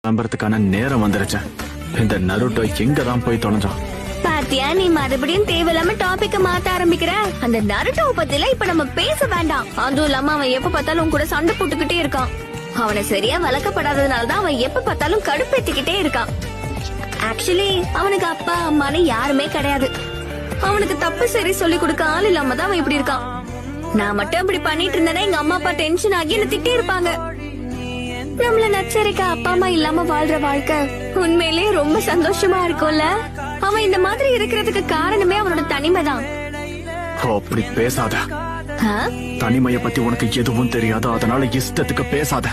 கிளம்புறதுக்கான நேரம் வந்துருச்சு. இந்த நருட்டோ எங்கதான் போய் தொலைஞ்சான்? பாத்தியா, நீ மறுபடியும் தேவையில்லாம டாபிக்க மாத்த ஆரம்பிக்கிற. அந்த நருட்டோவை பத்தில இப்ப நம்ம பேச வேண்டாம். அதுவும் இல்லாம அவன் எப்ப பார்த்தாலும் உன் கூட சண்டை போட்டுக்கிட்டே இருக்கான். அவனை சரியா வளர்க்கப்படாததுனாலதான் அவன் எப்ப பார்த்தாலும் கடுப்பேத்திக்கிட்டே இருக்கான். ஆக்சுவலி அவனுக்கு அப்பா அம்மான்னு யாருமே கிடையாது. அவனுக்கு தப்பு சரி சொல்லி கொடுக்க ஆள் இல்லாம தான் அவன் இப்படி இருக்கான். நான் மட்டும் இப்படி பண்ணிட்டு இருந்தேன்னா எங்க அம்மா அப்பா டென்ஷன் ஆகி என்ன திட்டே இருப்பாங்க. நம்மள நச்சரிக்க அப்பா அம்மா இல்லாம வாழ்ற வாழ்க்கை உண்மையிலேயே ரொம்ப சந்தோஷமா இருக்கும்ல. அவன் இந்த மாதிரி இருக்கிறதுக்கு காரணமே அவனோட தனிமைதான். அப்படி பேசாத. தனிமையை பத்தி உனக்கு எதுவும் தெரியாது, அதனால இஷ்டத்துக்கு பேசாத.